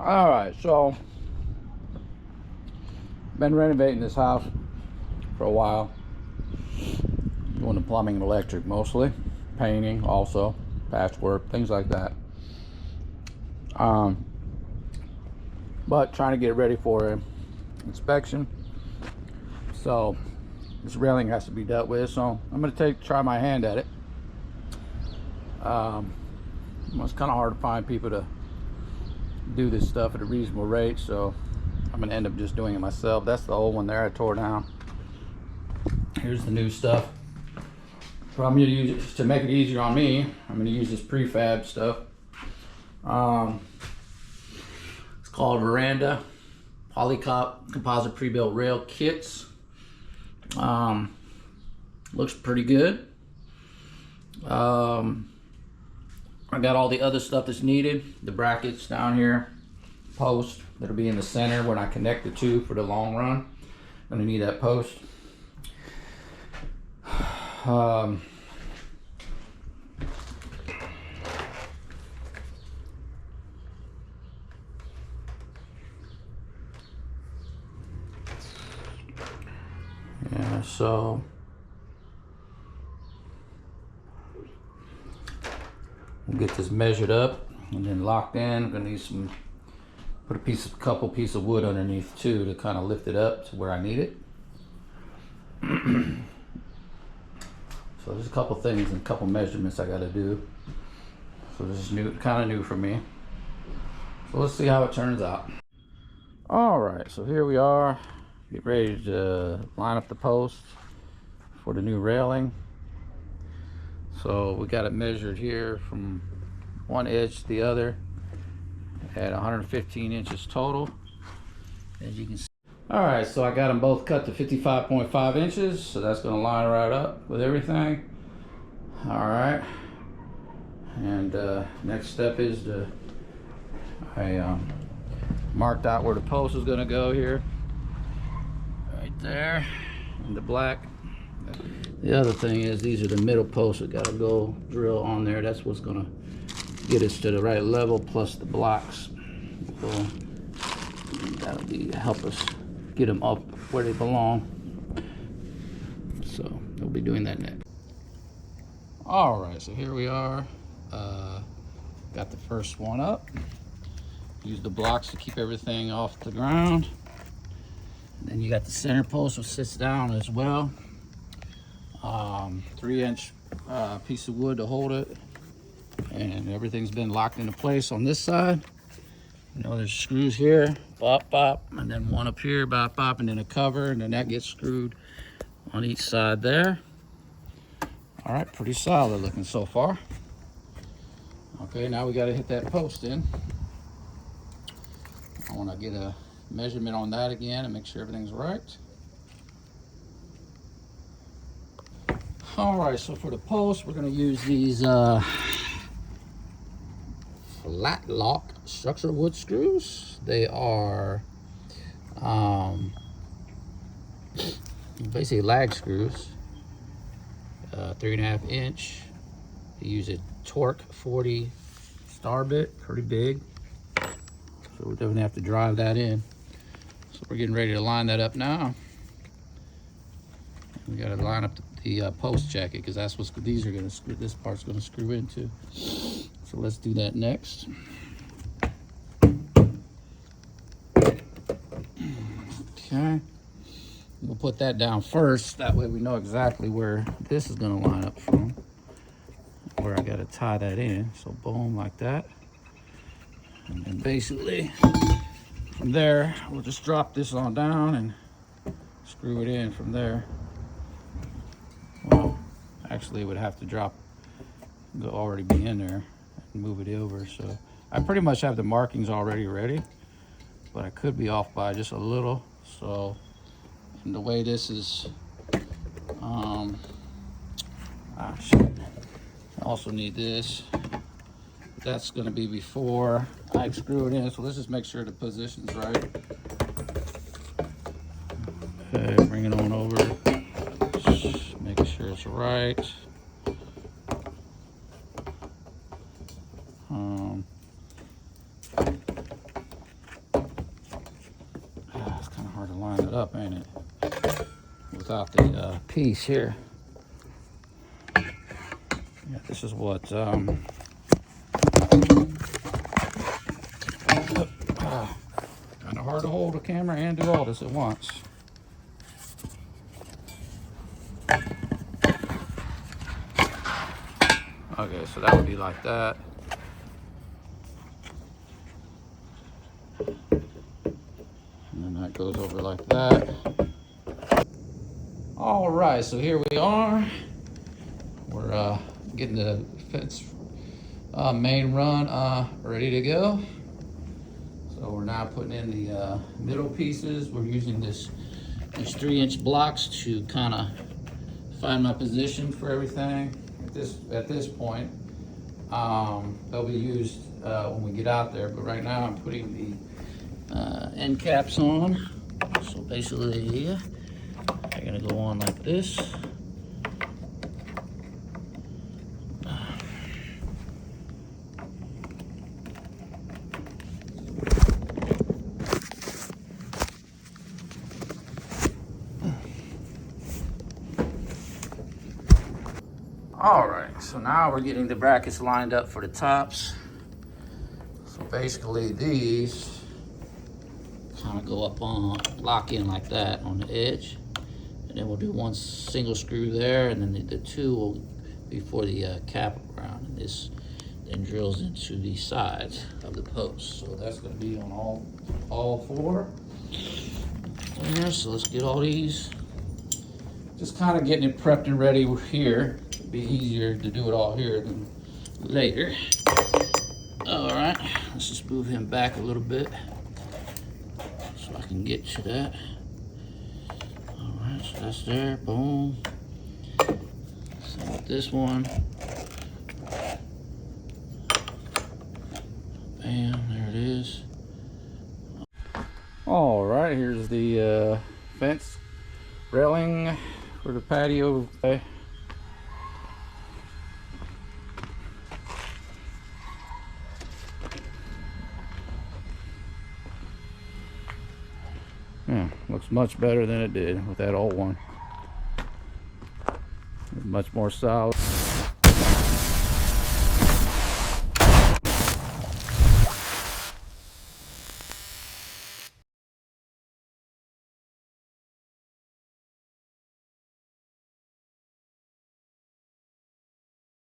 All right, so been renovating this house for a while, doing the plumbing and electric mostly, painting also, patchwork, things like that. But trying to get ready for an inspection. So this railing has to be dealt with. So I'm gonna try my hand at it. It's kind of hard to find people to do this stuff at a reasonable rate, so I'm gonna end up just doing it myself. That's the old one there I tore down. Here's the new stuff. So I'm gonna use, to make it easier on me, I'm gonna use this prefab stuff. It's called Veranda Polycop Composite Pre-Built Rail Kits. Looks pretty good. I got all the other stuff that's needed. The brackets down here, post that'll be in the center when I connect the two for the long run. I'm gonna need that post. Yeah, so we'll get this measured up and then locked in. I'm gonna need some, put a couple pieces of wood underneath too to kind of lift it up to where I need it. So there's a couple things and a couple measurements I gotta do. So this is new, kind of new for me. So let's see how it turns out. All right, so here we are. Get ready to line up the posts for the new railing. So we got it measured here from one edge to the other at 115 inches total, as you can see. All right, so I got them both cut to 55.5 inches, so that's gonna line right up with everything. All right, and next step is I marked out where the post is gonna go here, right there, in the black. The other thing is these are the middle posts that gotta go drill on there. That's what's gonna get us to the right level, plus the blocks. So that'll help us get them up where they belong. So we'll be doing that next. All right, so here we are. Got the first one up. Use the blocks to keep everything off the ground. And then you got the center post, which sits down as well. 3-inch piece of wood to hold it, and everything's been locked into place on this side. You know, there's screws here, bop bop, and then one up here, bop bop, and then a cover, and then that gets screwed on each side there. All right, pretty solid looking so far. Okay, now we got to hit that post in. I want to get a measurement on that again and make sure everything's right. All right, so for the post, we're going to use these flat lock structural wood screws. They are basically lag screws, 3.5 inch. They use a Torque 40 star bit, pretty big. So we're definitely have to drive that in. So we're getting ready to line that up now. We got to line up the post jacket, because that's what these are going to screw. This part's going to screw into. So let's do that next. Okay, we'll put that down first. That way we know exactly where this is going to line up from, where I got to tie that in. So boom, like that. And then basically from there, we'll just drop this on down and screw it in from there. Well, actually it would have to already be in there and move it over. So I pretty much have the markings already ready, but I could be off by just a little. So, and the way this is, shit. I also need this. That's going to be before I screw it in. So let's just make sure the position's right. Okay, bring it on over. Just making sure it's right. line it up, ain't it? Without the piece here. Yeah, this is what kind of hard to hold a camera and do all this at once. Okay, so that would be like that. And then that goes over like that. All right, so here we are. We're getting the fence main run ready to go. So we're now putting in the middle pieces. We're using these 3-inch blocks to kind of find my position for everything. At this point, they'll be used when we get out there. But right now, I'm putting the end caps on. So basically, they're gonna go on like this. All right, so now we're getting the brackets lined up for the tops. So basically these kind of go up on, lock in like that on the edge. And then we'll do one single screw there, and then the two will be for the cap around. And this then drills into the sides of the post. So that's gonna be on all four. There, so let's get all these. Just kind of getting it prepped and ready here. Be easier to do it all here than later. All right, let's just move him back a little bit so I can get to that. All right, so that's there, boom. Same with this one. Bam, there it is. All right, here's the fence railing for the patio. Yeah, looks much better than it did with that old one. Much more solid.